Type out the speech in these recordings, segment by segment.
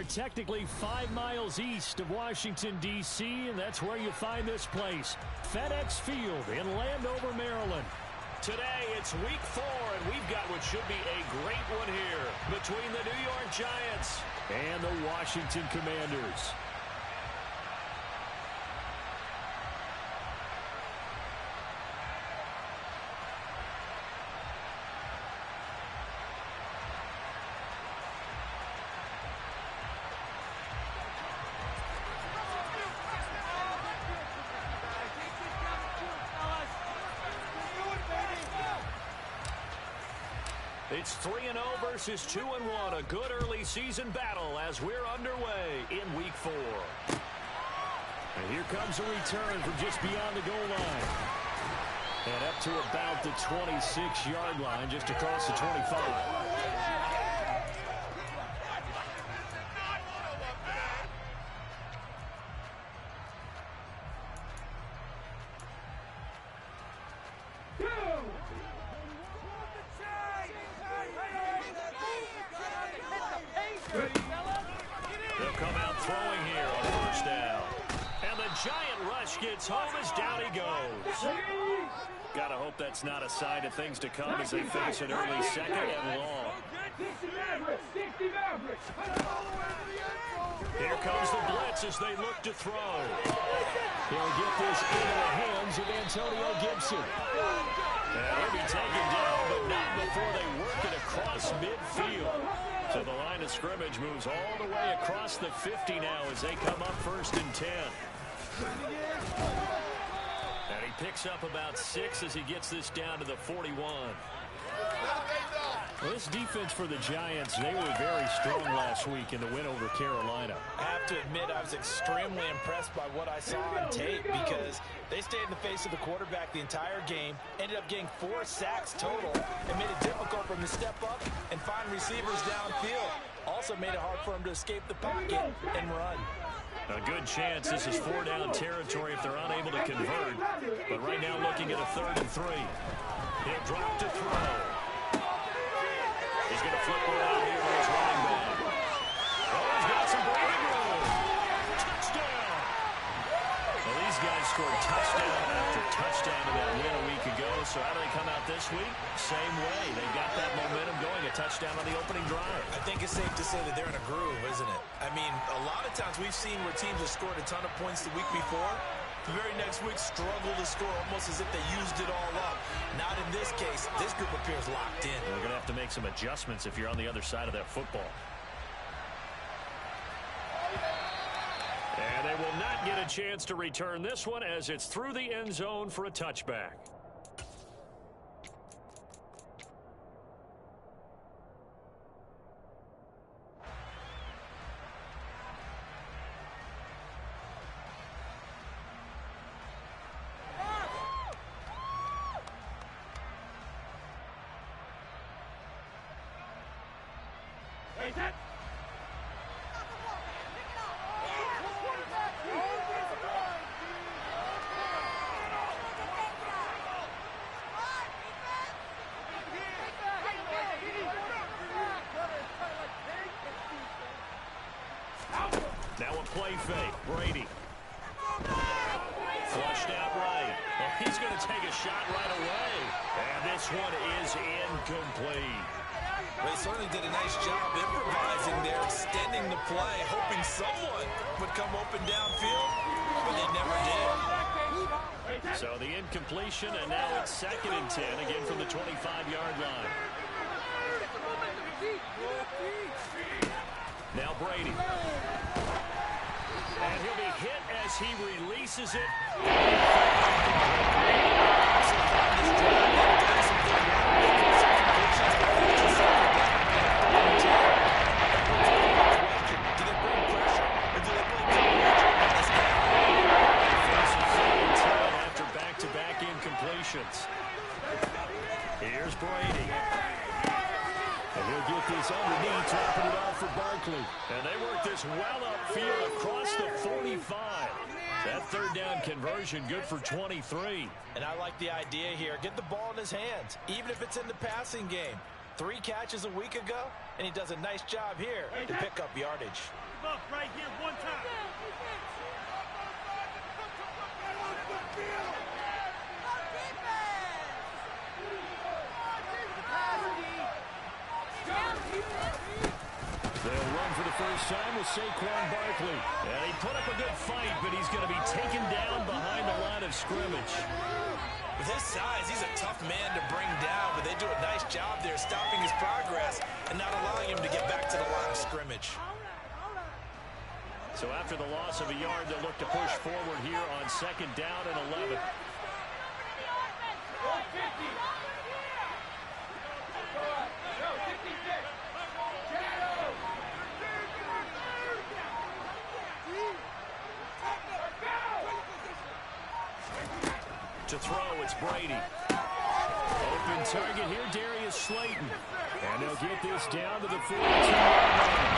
are technically 5 miles east of Washington, D.C., and that's where you find this place, FedEx Field in Landover, Maryland. Today, it's week 4, and we've got what should be a great one here between the New York Giants and the Washington Commanders. It's 3-0 versus 2-1. A good early season battle as we're underway in week 4. And here comes a return from just beyond the goal line. And up to about the 26-yard line, just across the 25. They'll come out throwing here on first down. And the Giant rush gets home as down he goes. Gotta hope that's not a sign of things to come as they face an early second and long. Here comes the blitz as they look to throw. He'll get this into the hands of Antonio Gibson. They'll be taken down, but not before they work it across midfield. So the line of scrimmage moves all the way across the 50 now as they come up 1st and 10. And he picks up about 6 as he gets this down to the 41. Well, this defense for the Giants, they were very strong last week in the win over Carolina. I have to admit, I was extremely impressed by what I saw on tape because they stayed in the face of the quarterback the entire game, ended up getting 4 sacks total, and made it difficult for him to step up and find receivers downfield. Also made it hard for him to escape the pocket and run. A good chance this is 4-down territory if they're unable to convert. But right now looking at a 3rd and 3. He'll drop to throw. He's going to flip around here to his running back. Oh, he's got some breathing room. Touchdown. Well, these guys scored touchdown after touchdown in that win a week ago. So how do they come out this week? Same way. They got that momentum going, a touchdown on the opening drive. I think it's safe to say that they're in a groove, isn't it? I mean, a lot of times we've seen where teams have scored a ton of points the week before. The very next week struggle to score almost as if they used it all up. Not in this case. This group appears locked in. They're going to have to make some adjustments if you're on the other side of that football. And they will not get a chance to return this one as it's through the end zone for a touchback. Now a play fake. Brady. Flushed out right. Well, he's going to take a shot right away. And this one is incomplete. They certainly did a nice job improvising there, extending the play, hoping someone would come open downfield, but they never did. So the incompletion, and now it's 2nd and 10, again from the 25-yard line. Now Brady. And he'll be hit as he releases it. After back-to-back incompletions. Here's Brady. And he'll get this underneath, dropping it off for Barkley. And they work this well upfield across the 45. That 3rd down conversion good for 23. And I like the idea here. Get the ball in his hands, even if it's in the passing game. 3 catches a week ago, and he does a nice job here to pick up yardage. Look, right here, one time. They'll run for the first time with Saquon Barkley. And he put up a good fight, but he's going to be taken down behind the line of scrimmage. With his size, he's a tough man to bring down, but they do a nice job there stopping his progress and not allowing him to get back to the line of scrimmage. So after the loss of a yard, they'll look to push forward here on 2nd down and 11. To throw, it's Brady. Open target here, Darius Slayton. And they'll get this down to the 42-yard line.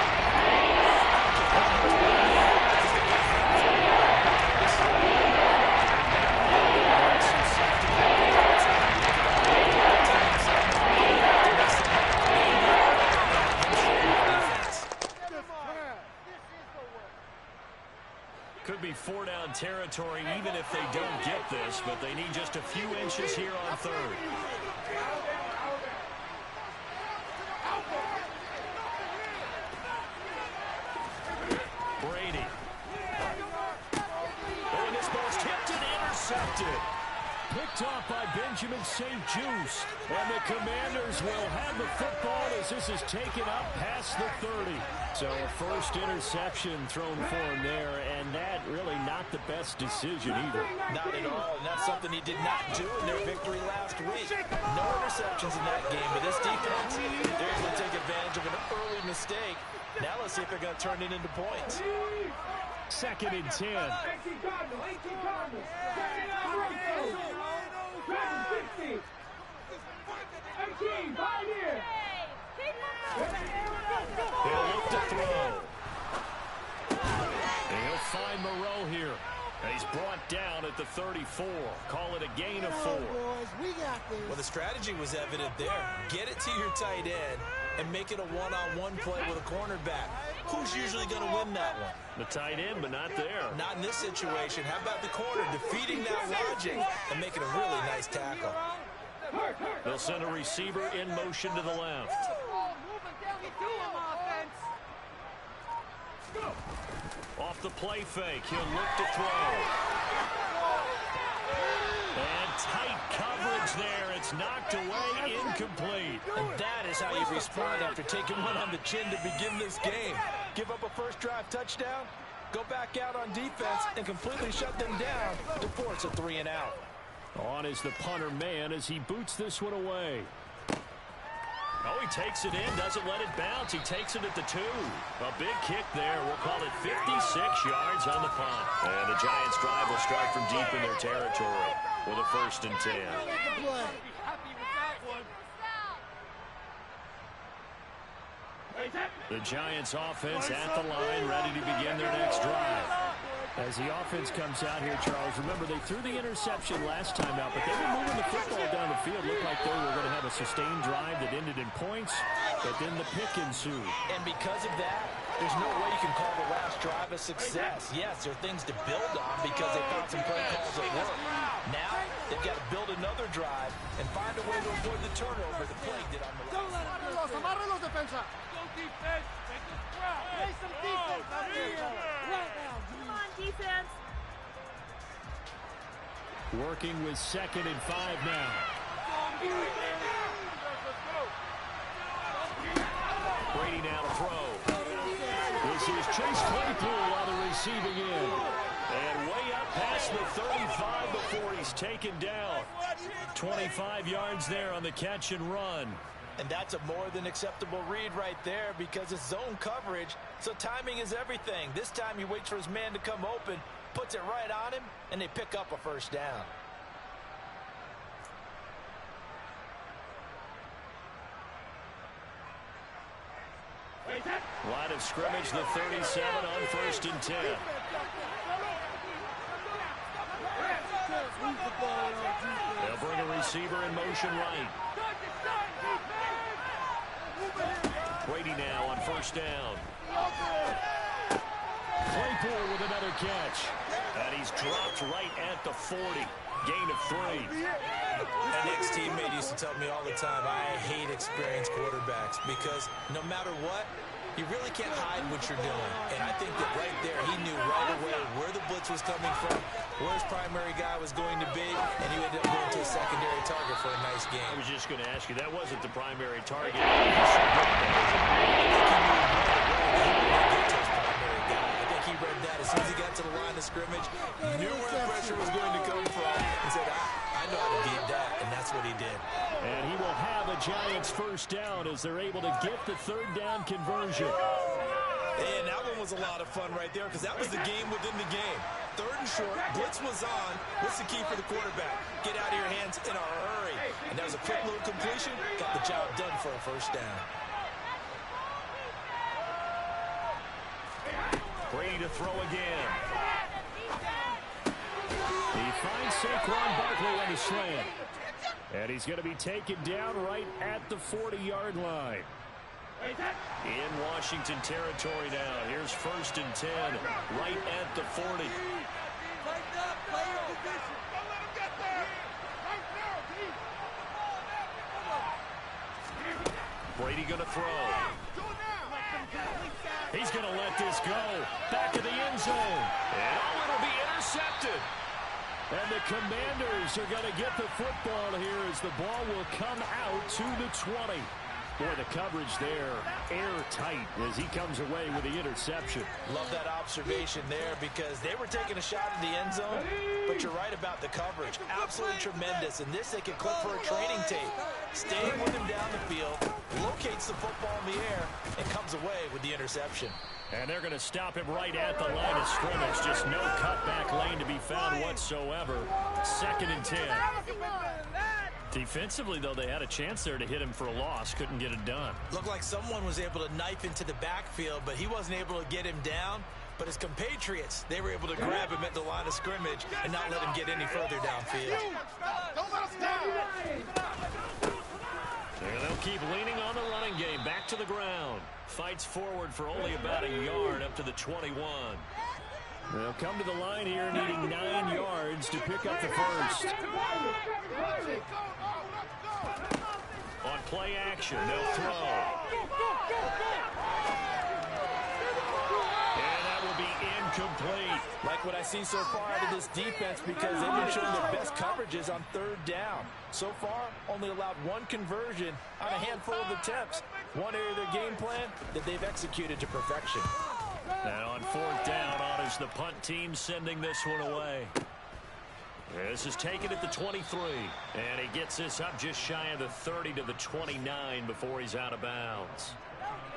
Could be 4-down territory even if they don't get this, but they need just a few inches here on 3rd. Brady. Oh, and this ball's tipped and intercepted. Picked off by Benjamin St-Juste. And the Commanders will have the football as this is taken up past the 30. So a first interception thrown for him there, and that really not the best decision either. Not at all, and that's something he did not do in their victory last week. No interceptions in that game, but this defense, they're able to take advantage of an early mistake. Now let's see if they're going to turn it into points. 2nd and 10. He'll look to throw. And he'll find Moreau here. And he's brought down at the 34. Call it a gain of 4. Well, the strategy was evident there. Get it to your tight end and make it a one-on-one play with a cornerback. Who's usually going to win that one? The tight end, but not there. Not in this situation. How about the corner defeating that logic and making a really nice tackle? They'll send a receiver in motion to the left. Off the play fake, he'll look to throw. And tight coverage there. It's knocked away, incomplete. And that is how you respond after taking one on the chin to begin this game. Give up a first drive touchdown, go back out on defense, and completely shut them down to force a 3-and-out. On is the punter man as he boots this one away. Oh, he takes it in, doesn't let it bounce. He takes it at the 2. A big kick there. We'll call it 56 yards on the punt. And the Giants drive will start from deep in their territory with a 1st and 10. The Giants offense at the line, ready to begin their next drive. As the offense comes out here, Charles, remember they threw the interception last time out, but they were moving the football down the field. Looked like they were going to have a sustained drive that ended in points, but then the pick ensued. And because of that, there's no way you can call the last drive a success. Yes, there are things to build on because they found some play calls at work. Now, they've got to build another drive and find a way to avoid the turnover the play did on the last. Amarra los defensa. Go defense. Make the crowd. Play some defense out here. Right now. Come on, defense. Working with 2nd and 5 now. Brady now to throw. This is Chase Claypool on the receiving end. And way up past the 35 before he's taken down. 25 yards there on the catch and run. And that's a more than acceptable read right there because it's zone coverage, so timing is everything. This time he waits for his man to come open, puts it right on him, and they pick up a first down. Line of scrimmage, the 37 on 1st and 10. They'll bring a receiver in motion right. Brady now on first down. Claypool with another catch. And he's dropped right at the 40. Gain of 3. An ex-teammate used to tell me all the time, I hate experienced quarterbacks because no matter what, you really can't hide what you're doing. And I think that right there, he knew right away where the blitz was coming from, where his primary guy was going to be, and he ended up going to a secondary target for a nice game. I was just going to ask you, that wasn't the primary target. He read that as soon as he got to the line of scrimmage, knew where the pressure was going to come from, and said, I know how to beat that, and that's what he did. And he will have a Giants first down as they're able to get the third down conversion. And that one was a lot of fun right there because that was the game within the game. Third and short, blitz was on. What's the key for the quarterback? Get out of your hands in a hurry. And that was a quick little completion, got the job done for a first down. Brady to throw again. He finds Saquon Barkley on the slant. And he's going to be taken down right at the 40-yard line. In Washington territory now. Here's first and 10, right at the 40. Brady going to throw. He's going to let this go. Back of the end zone. And it'll be intercepted. And the Commanders are going to get the football here as the ball will come out to the 20. Boy, the coverage there, airtight as he comes away with the interception. Love that observation there because they were taking a shot at the end zone, but you're right about the coverage. Absolutely tremendous. And this they can clip for a training tape. Staying with him down the field, locates the football in the air, and comes away with the interception. And they're going to stop him right at the line of scrimmage. Just no cutback lane to be found whatsoever. Second and 10. Defensively, though, they had a chance there to hit him for a loss. Couldn't get it done. Looked like someone was able to knife into the backfield, but he wasn't able to get him down. But his compatriots, they were able to grab him at the line of scrimmage and not let him get any further downfield. And they'll keep leaning on the running game. Back to the ground. Fights forward for only about a yard up to the 21. They'll come to the line here needing 9 yards to pick up the first. On play action, they'll throw. And that will be incomplete. Like what I see so far out of this defense because they've been showing their best coverages on third down. So far, only allowed one conversion on a handful of attempts. One area of their game plan that they've executed to perfection. And on fourth down, on is the punt team sending this one away. This is taken at the 23. And he gets this up just shy of the 30 to the 29 before he's out of bounds.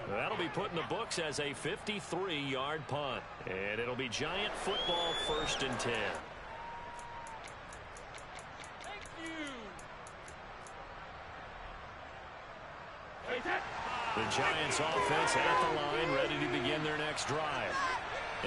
That'll be put in the books as a 53-yard punt. And it'll be Giant football first and 10. The Giants offense at the line, ready to begin their next drive.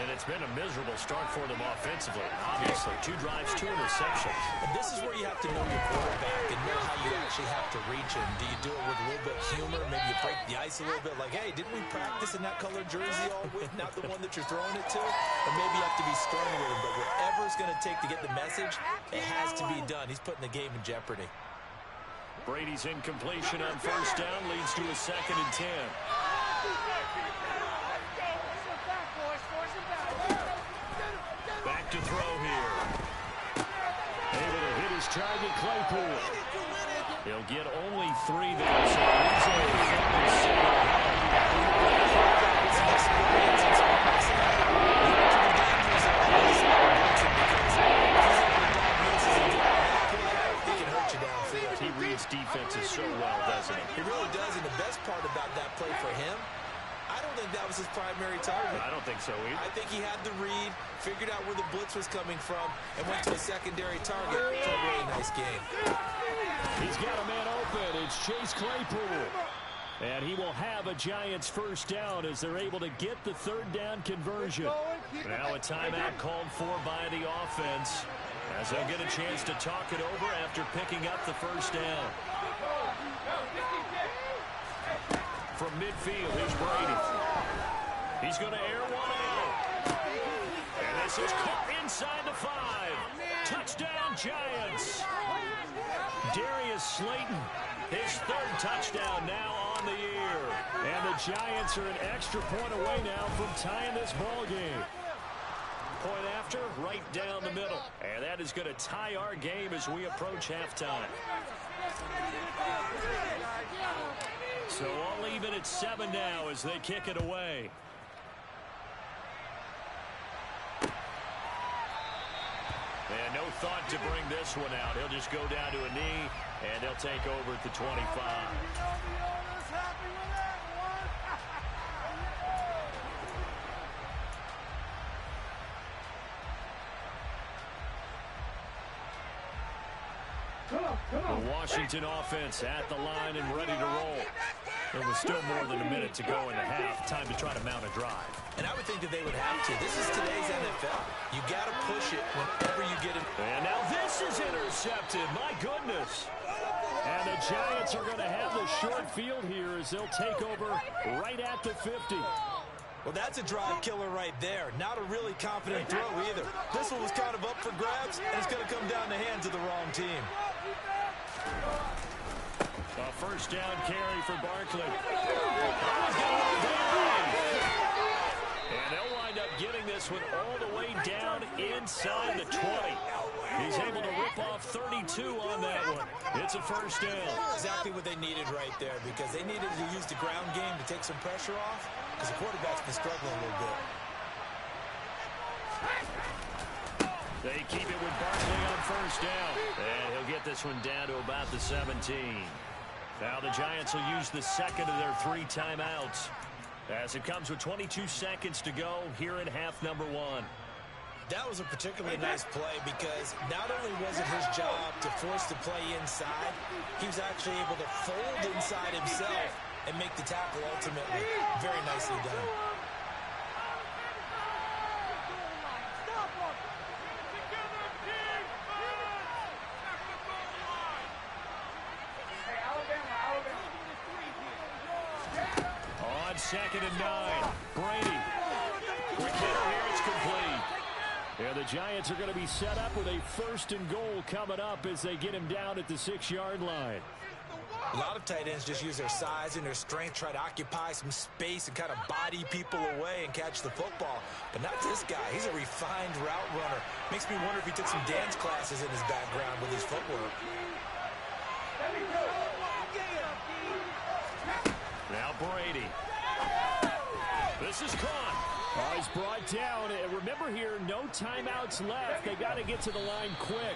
And it's been a miserable start for them offensively. Obviously, 2 drives, 2 interceptions. And this is where you have to know your quarterback and know how you actually have to reach him. Do you do it with a little bit of humor? Maybe you break the ice a little bit like, hey, didn't we practice in that colored jersey all week? Not the one that you're throwing it to? Or maybe you have to be stern with him. But whatever it's going to take to get the message, it has to be done. He's putting the game in jeopardy. Brady's incompletion on first down leads to a second and 10. Back to throw here. Able to hit his target, Claypool. He'll get only 3 there, so he's He reads defenses so well, doesn't he? He really does, and the best part about that play for him, I don't think that was his primary target. I don't think so either. I think he had the read, figured out where the blitz was coming from, and went to a secondary target for a really nice game. He's got a man open. It's Chase Claypool. And he will have a Giants first down as they're able to get the third down conversion. Now a timeout called for by the offense as they'll get a chance to talk it over after picking up the first down. from midfield. Here's Brady. He's going to air one out. And this is caught inside the 5. Touchdown, Giants. Darius Slayton, his 3rd touchdown now on the year. And the Giants are an extra point away now from tying this ball game. Point after, right down the middle. And that is going to tie our game as we approach halftime. So all even at 7 now as they kick it away. And no thought to bring this one out. He'll just go down to a knee, and they'll take over at the 25. The Washington offense at the line and ready to roll. There was still more than a minute to go in the half. Time to try to mount a drive. And I would think that they would have to. This is today's NFL. You got to push it whenever you get it. And now this is intercepted. My goodness. And the Giants are going to have the short field here as they'll take over right at the 50. Well, that's a drive killer right there. Not a really confident throw either. This one was kind of up for grabs, and it's going to come down the hands of the wrong team. A first down carry for Barkley. And they'll wind up getting this one all the way down inside the 20. He's able to rip off 32 on that one. It's a first down. Exactly what they needed right there, because they needed to use the ground game to take some pressure off, because the quarterback's been struggling a little bit. They keep it with Barkley on first down. And he'll get this one down to about the 17. Now the Giants will use the second of their 3 timeouts, as it comes with 22 seconds to go here in half number 1. That was a particularly nice play, because not only was it his job to force the play inside, he was actually able to fold inside himself and make the tackle ultimately. Very nicely done. On 2nd and 9, Brady. Quick hitter here, it's complete. Yeah, the Giants are going to be set up with a 1st and goal coming up as they get him down at the 6-yard line. A lot of tight ends just use their size and their strength, try to occupy some space and kind of body people away and catch the football. But not this guy. He's a refined route runner. Makes me wonder if he took some dance classes in his background with his footwork. Now Brady. This is caught. He's brought down. And remember here, no timeouts left. They got to get to the line quick.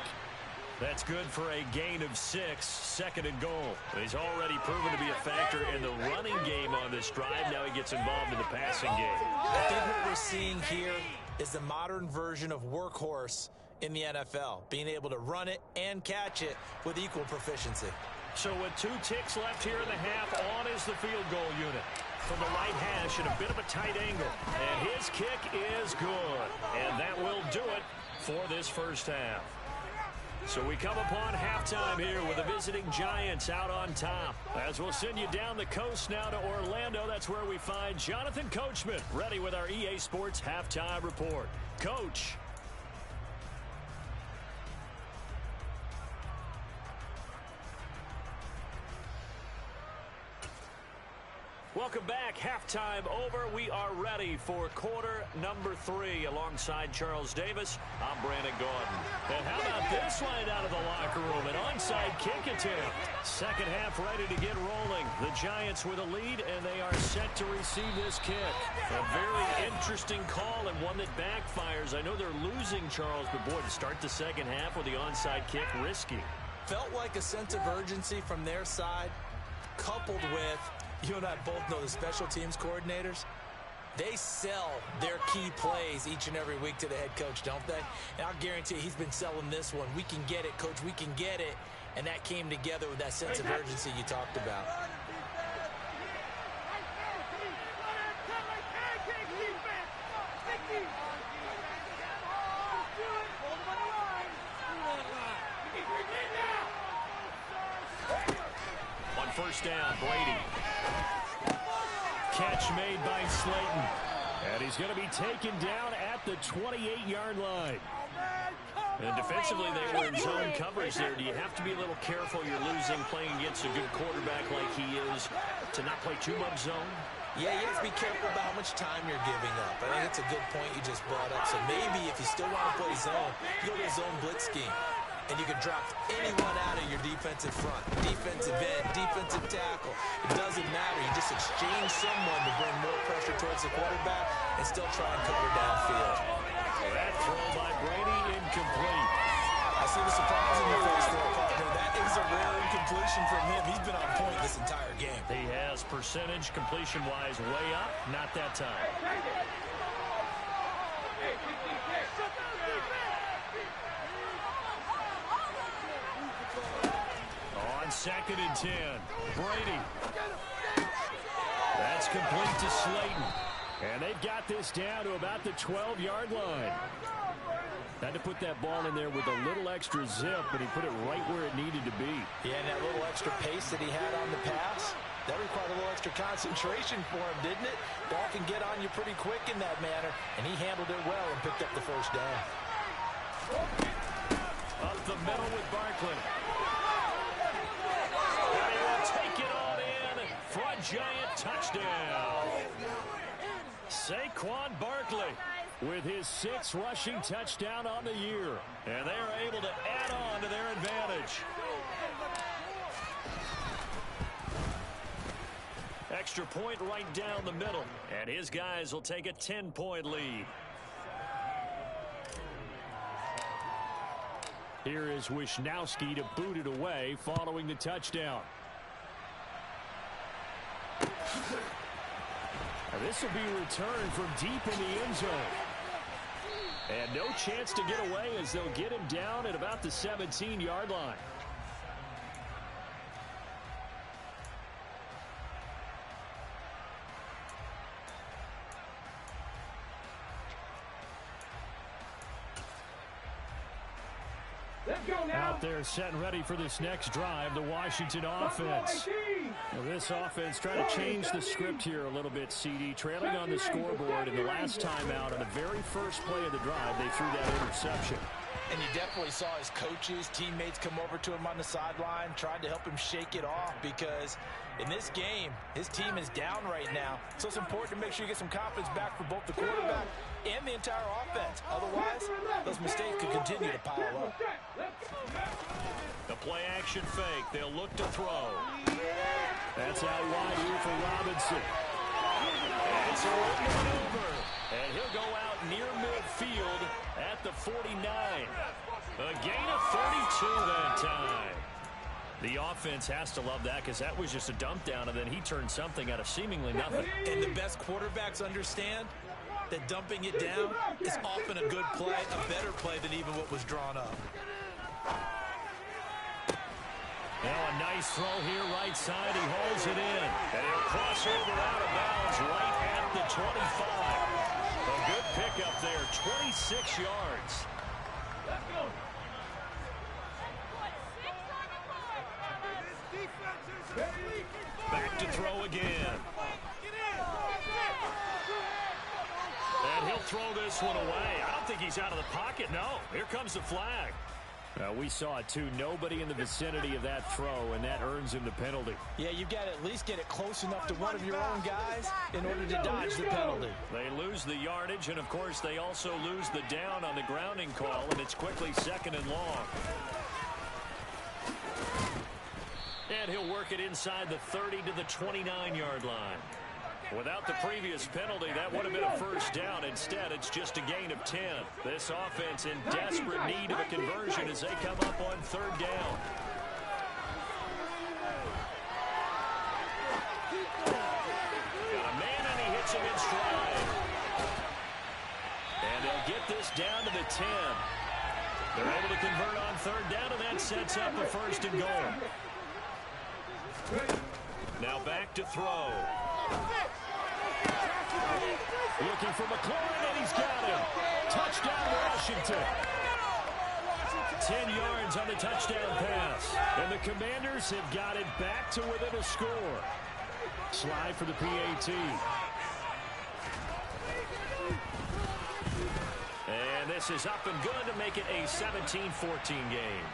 That's good for a gain of 6, 2nd and goal. He's already proven to be a factor in the running game on this drive. Now he gets involved in the passing game. I think what we're seeing here is the modern version of workhorse in the NFL, being able to run it and catch it with equal proficiency. So with 2 ticks left here in the half, on is the field goal unit. From the right hash at a bit of a tight angle. And his kick is good. And that will do it for this first half. So we come upon halftime here with the visiting Giants out on top. As we'll send you down the coast now to Orlando, that's where we find Jonathan Coachman ready with our EA Sports Halftime Report. Coach. Welcome back. Halftime over. We are ready for quarter number 3 alongside Charles Davis. I'm Brandon Gordon. And how about this line out of the locker room? An onside kick attempt. Second half ready to get rolling. The Giants with a lead, and they are set to receive this kick. A very interesting call and one that backfires. I know they're losing, Charles, but boy, to start the second half with the onside kick, risky. Felt like a sense of urgency from their side, coupled with, you and I both know the special teams coordinators. They sell their key plays each and every week to the head coach, don't they? And I'll guarantee you he's been selling this one. We can get it, coach. We can get it. And that came together with that sense of urgency you talked about. On first down, Brady. catch made by Slayton. And he's going to be taken down at the 28-yard line. And defensively, they were in zone coverage there. Do you have to be a little careful? You're losing playing against a good quarterback like he is to not play too much zone? Yeah, you have to be careful about how much time you're giving up. I think it's a good point you just brought up. So maybe if you still want to play zone, you go to a zone blitz scheme. And you can drop anyone out of your defensive front. Defensive end, defensive tackle. It doesn't matter. You just exchange someone to bring more pressure towards the quarterback and still try and cover downfield. That throw by Brady, incomplete. I see the surprise in your face for a partner. That is a rare incompletion from him. He's been on point this entire game. He has percentage completion-wise way up. Not that time. On 2nd and 10, Brady. That's complete to Slayton. And they've got this down to about the 12-yard line. Had to put that ball in there with a little extra zip, but he put it right where it needed to be. Yeah, and that little extra pace that he had on the pass, that required a little extra concentration for him, didn't it? Ball can get on you pretty quick in that manner, and he handled it well and picked up the first down. Up the middle with Barkley. And he will take it on in for a giant touchdown. Saquon Barkley with his 6th rushing touchdown on the year. And they are able to add on to their advantage. Extra point right down the middle. And his guys will take a 10-point lead. Here is Wisnowski to boot it away following the touchdown. This will be returned from deep in the end zone. And no chance to get away as they'll get him down at about the 17-yard line. Out there set and ready for this next drive, the Washington offense. Now this offense trying to change the script here a little bit, CD. Trailing on the scoreboard, and the last time out on the very first play of the drive, they threw that interception. And you definitely saw his coaches, teammates come over to him on the sideline, tried to help him shake it off because in this game, his team is down right now. So it's important to make sure you get some confidence back for both the quarterback and the entire offense. Otherwise, those mistakes could continue to pile up. The play action fake. They'll look to throw. That's out wide here for Robinson. And it's a rolling over. And he'll go out near midfield at the 49. A gain of 32 that time. The offense has to love that because that was just a dump down, and then he turned something out of seemingly nothing. And the best quarterbacks understand that dumping it down is often a good play, a better play than even what was drawn up. Now a nice throw here right side. He hauls it in. And he'll cross over out of bounds right at the 25. A good pickup there, 26 yards. Back to throw again. And he'll throw this one away. I don't think he's out of the pocket. No, here comes the flag. We saw it too. Nobody in the vicinity of that throw, and that earns him the penalty. Yeah, you've got to at least get it close enough to one of your own guys in order to dodge the penalty. They lose the yardage, and of course they also lose the down on the grounding call, and it's quickly 2nd and long. And he'll work it inside the 30 to the 29-yard line. Without the previous penalty, that would have been a first down. Instead, it's just a gain of 10. This offense in desperate need of a conversion as they come up on 3rd down. Got a man, and he hits him in stride. And they'll get this down to the 10. They're able to convert on 3rd down, and that sets up a 1st and goal. Now back to throw. Looking for McLaurin, and he's got him. Touchdown, Washington. 10 yards on the touchdown pass. And the Commanders have got it back to within a score. Slide for the PAT. And this is up and good to make it a 17-14 game.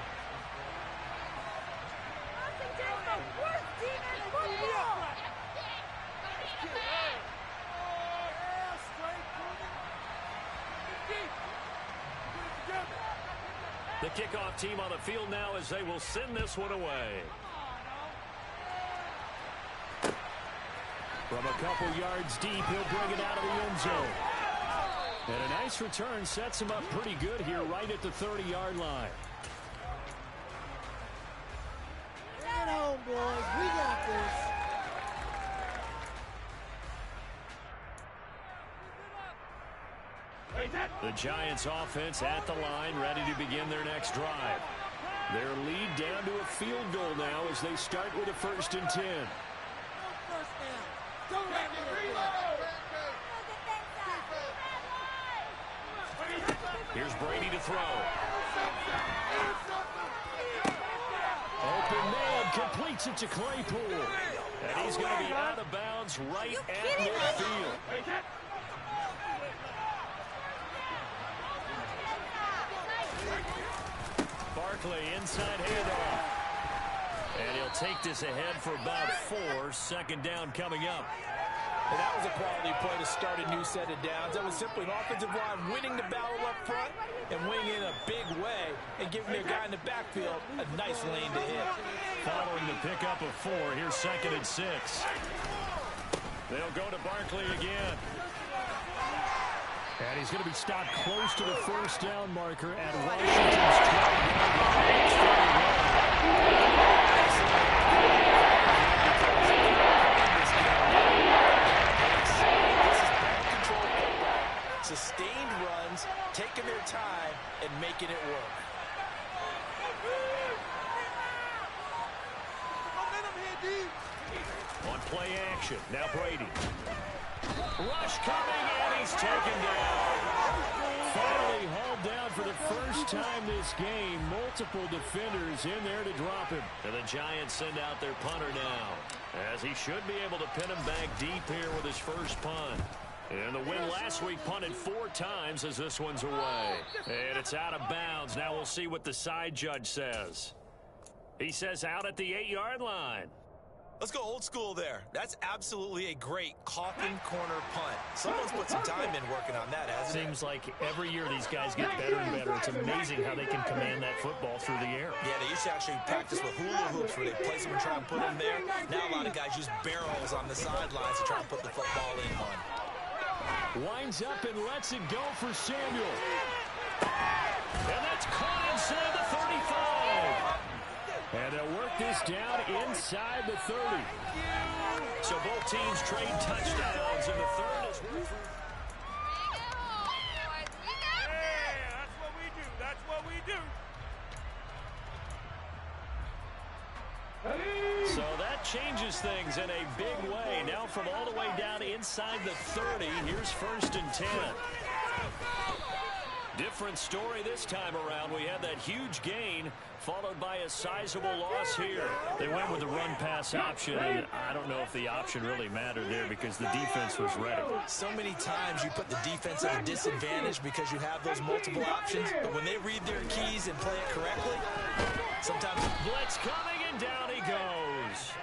The kickoff team on the field now as they will send this one away. From a couple yards deep, he'll bring it out of the end zone. And a nice return sets him up pretty good here right at the 30-yard line. Bring it home, boys. We got this. The Giants offense at the line, ready to begin their next drive. Their lead down to a field goal now as they start with a 1st and 10. First down. Don't let me Here's Brady to throw. Open man, completes it to Claypool. And he's going to be out of bounds right at midfield. Barkley inside handoff. And he'll take this ahead for about 4. Second down coming up. And that was a quality play to start a new set of downs. That was simply an offensive line winning the battle up front and winning in a big way and giving their guy in the backfield a nice lane to hit. Following the pickup of 4, here's 2nd and 6. They'll go to Barkley again. And he's going to be stopped close to the 1st down marker at Washington's 12. Sustained runs, taking their time, and making it work. On play action, now Brady. Rush coming, and he's taken down. Finally hauled down for the first time this game. Multiple defenders in there to drop him. And the Giants send out their punter now, as he should be able to pin him back deep here with his first punt. And the win last week punted 4 times as this one's away. And it's out of bounds. Now we'll see what the side judge says. He says out at the 8-yard line. Let's go old school there. That's absolutely a great coffin corner punt. Someone's put some time in working on that, hasn't it? Seems like every year these guys get better and better. It's amazing how they can command that football through the air. Yeah, they used to actually practice with hula hoops where they place them and try and put them there. Now a lot of guys use barrels on the sidelines to try and put the football in one. Winds up and lets it go for Samuel. And that's caught inside the 35. And they'll work this down inside the 30. So both teams trade touchdowns in the 3rd. That's what we do. That's what we do. So that changes things in a big way. Now from all the way down inside the 30, here's 1st and 10. Different story this time around. We had that huge gain followed by a sizable loss here. They went with the run-pass option, and I don't know if the option really mattered there because the defense was ready. So many times you put the defense at a disadvantage because you have those multiple options, but when they read their keys and play it correctly, sometimes blitz coming, and down he goes.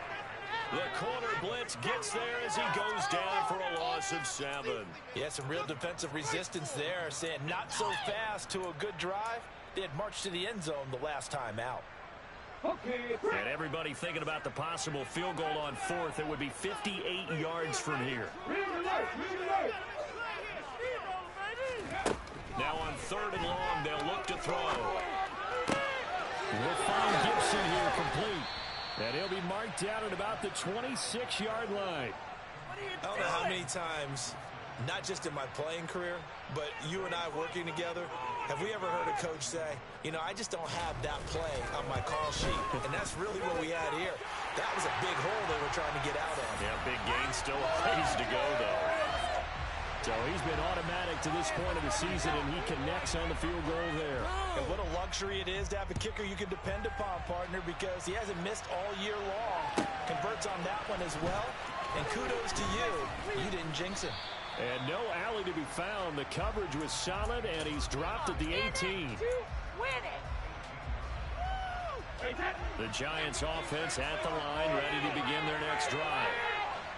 The corner blitz gets there as he goes down for a loss of 7. Yeah, some real defensive resistance there, saying not so fast to a good drive. They had marched to the end zone the last time out. And everybody thinking about the possible field goal on 4th. It would be 58 yards from here. Now on 3rd and long, they'll look to throw. We'll find Gibson here complete. And he'll be marked down at about the 26-yard line. I don't know how many times, not just in my playing career, but you and I working together, have we ever heard a coach say, you know, I just don't have that play on my call sheet. And that's really what we had here. That was a big hole they were trying to get out of. Yeah, big gain, still a ways to go, though. So he's been automatic to this point of the season, and he connects on the field goal there. And what a luxury it is to have a kicker you can depend upon, partner, because he hasn't missed all year long. Converts on that one as well. And kudos to you. You didn't jinx him. And no alley to be found. The coverage was solid, and he's dropped at the 18. The Giants offense at the line, ready to begin their next drive.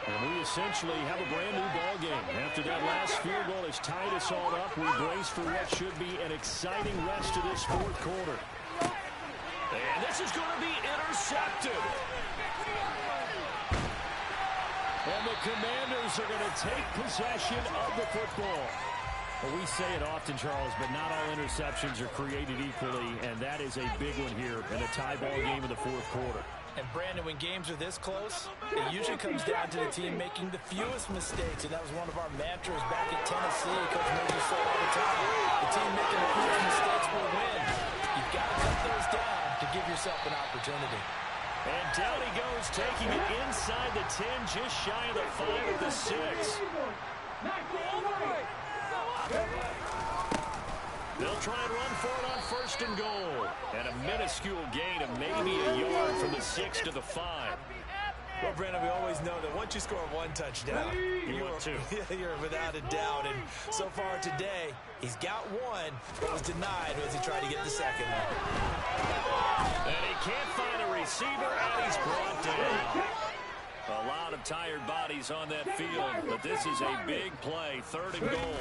And we essentially have a brand new ball game. After that last field goal has tied us all up, we brace for what should be an exciting rest of this fourth quarter. And this is going to be intercepted. And the Commanders are going to take possession of the football. Well, we say it often, Charles, but not all interceptions are created equally, and that is a big one here in a tie ball game in the fourth quarter. And, Brandon, when games are this close, it usually comes down to the team making the fewest mistakes, and that was one of our mantras back at Tennessee. Coach Major said all the time, the team making the fewest mistakes will win. You've got to cut those down to give yourself an opportunity. And down he goes, taking it inside the 10, just shy of the 5 at the 6. They'll try and run for it on first and goal. And a minuscule gain of maybe a yard from the 6 to the 5. Well, Brandon, we always know that once you score one touchdown, you're without a doubt. And so far today, he's got one, but was denied as he tried to get the second one. And he can't find a receiver, and he's brought down. A lot of tired bodies on that field, but this is a big play, 3rd and goal.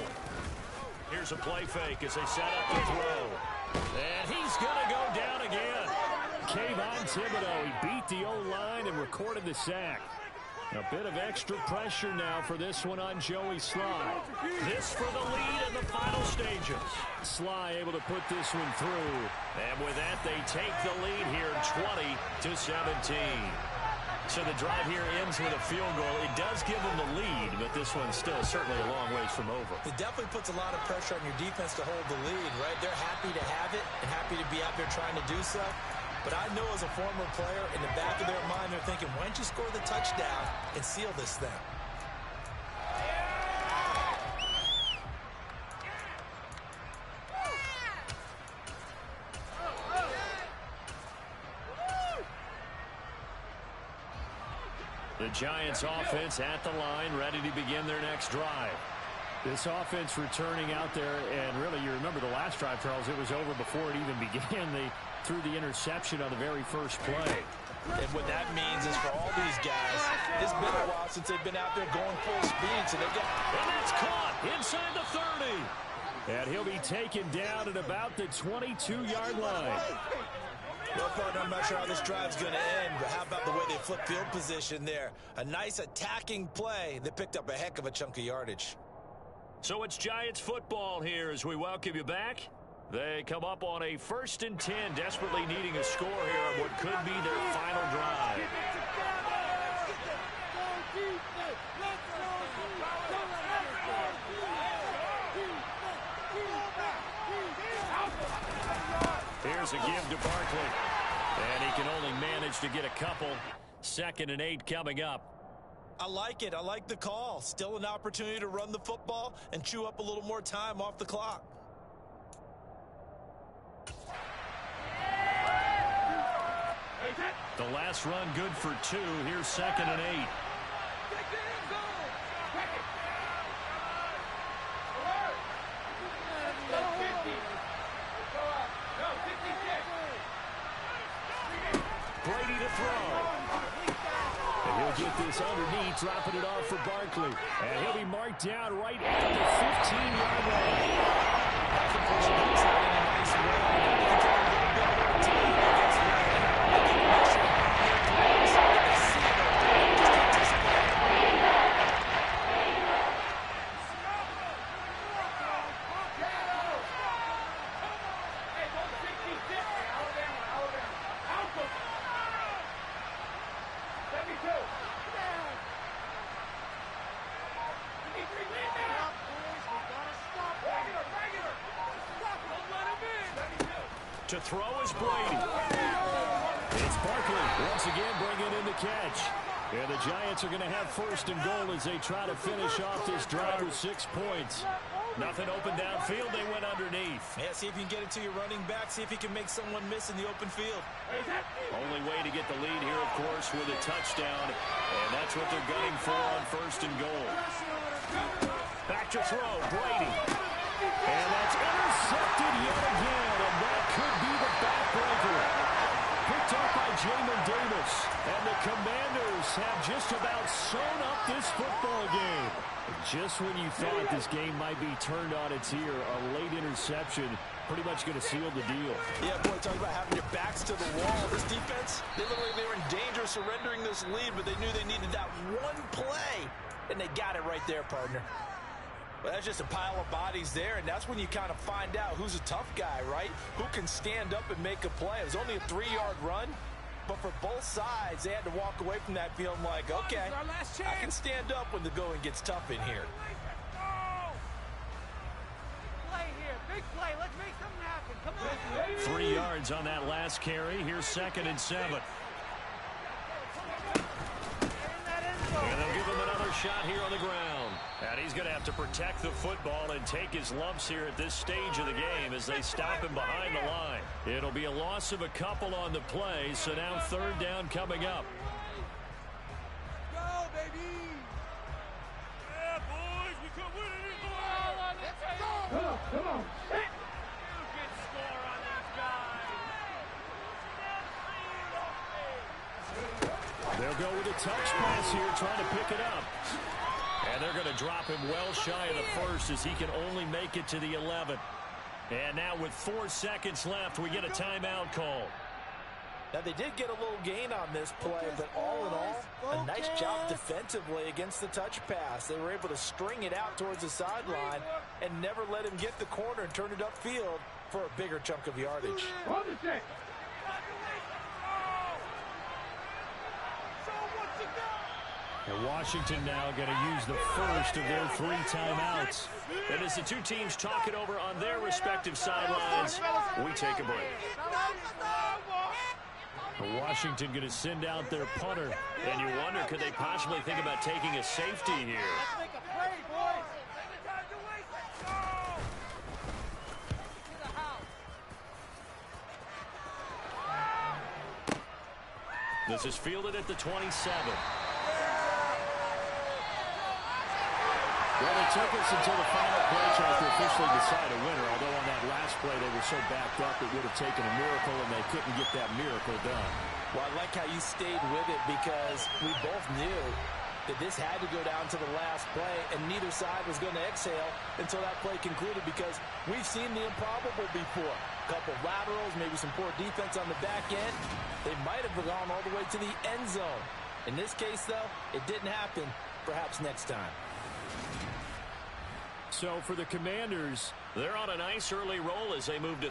Here's a play fake as they set up to throw. And he's going to go down again. Kayvon Thibodeaux, he beat the O-line and recorded the sack. A bit of extra pressure now for this one on Joey Slye. This for the lead in the final stages. Slye able to put this one through. And with that, they take the lead here 20-17. So the drive here ends with a field goal. It does give them the lead, but this one's still certainly a long ways from over. It definitely puts a lot of pressure on your defense to hold the lead, right? They're happy to have it and happy to be out there trying to do so. But I know as a former player, in the back of their mind, they're thinking, why don't you score the touchdown and seal this thing? The Giants offense at the line, ready to begin their next drive. This offense returning out there, and really you remember the last drive, Charles, it was over before it even began. They threw the interception on the very first play. And what that means is for all these guys, it's been a while since they've been out there going full speed, so they get... And it's caught inside the 30. And he'll be taken down at about the 22-yard line. Well, partner, I'm not sure how this drive's going to end, but how about the way they flip field position there? A nice attacking play that picked up a heck of a chunk of yardage. So it's Giants football here as we welcome you back. They come up on a 1st and 10, desperately needing a score here on what could be their final drive. Here's a give to Barkley. And he can only manage to get a couple. 2nd and 8 coming up. I like it. I like the call. Still an opportunity to run the football and chew up a little more time off the clock. The last run good for 2. Here's 2nd and 8. Brady to throw. And he'll get this underneath, dropping it off for Barkley. And he'll be marked down right at the 15-yard To throw is Brady. It's Barkley once again bringing in the catch. And the Giants are going to have 1st and goal as they try to finish off this drive with 6 points. Nothing open downfield. They went underneath. Yeah, see if you can get it to your running back. See if you can make someone miss in the open field. Only way to get the lead here, of course, with a touchdown. And that's what they're gunning for on 1st and goal. Back to throw, Brady. And that's intercepted yet again. And that could be the backbreaker. Picked up by Jamin Davis. And the Commanders have just about sewn up this football game. Just when you thought this game might be turned on its ear, a late interception pretty much going to seal the deal. Yeah, boy, talking about having your backs to the wall. This defense, they looked like they were in danger of surrendering this lead, but they knew they needed that one play, and they got it right there, partner. But that's just a pile of bodies there, and that's when you kind of find out who's a tough guy, right? Who can stand up and make a play. It was only a 3-yard run, but for both sides, they had to walk away from that feeling like, okay, I can stand up when the going gets tough in here. Play here, big play. Let's make something happen. Come on. 3 yards on that last carry. Here's 2nd and 7. And they'll give him another shot here on the ground. And he's going to have to protect the football and take his lumps here at this stage of the game as they stop him behind the line. It'll be a loss of a couple on the play, so now 3rd down coming up. Go, baby. Yeah, boys, we could win it. Let's go. Come on. You can score on these guys. They'll go with a touch pass here, trying to pick it up. And they're going to drop him well shy of the 1st as he can only make it to the 11. And now with 4 seconds left, we get a timeout call. Now, they did get a little gain on this play, but all in all, a nice job defensively against the touch pass. They were able to string it out towards the sideline and never let him get the corner and turn it upfield for a bigger chunk of yardage. And Washington now going to use the first of their 3 timeouts. And as the two teams talk it over on their respective sidelines, we take a break. Washington going to send out their punter. And you wonder, could they possibly think about taking a safety here? Let's make a play, boys. This is fielded at the 27. Well, it took us until the final play chance to officially decide a winner, although on that last play they were so backed up it would have taken a miracle, and they couldn't get that miracle done. Well, I like how you stayed with it because we both knew that this had to go down to the last play, and neither side was going to exhale until that play concluded because we've seen the improbable before. A couple laterals, maybe some poor defense on the back end. They might have gone all the way to the end zone. In this case, though, it didn't happen. Perhaps next time. So for the Commanders, they're on a nice early roll as they move to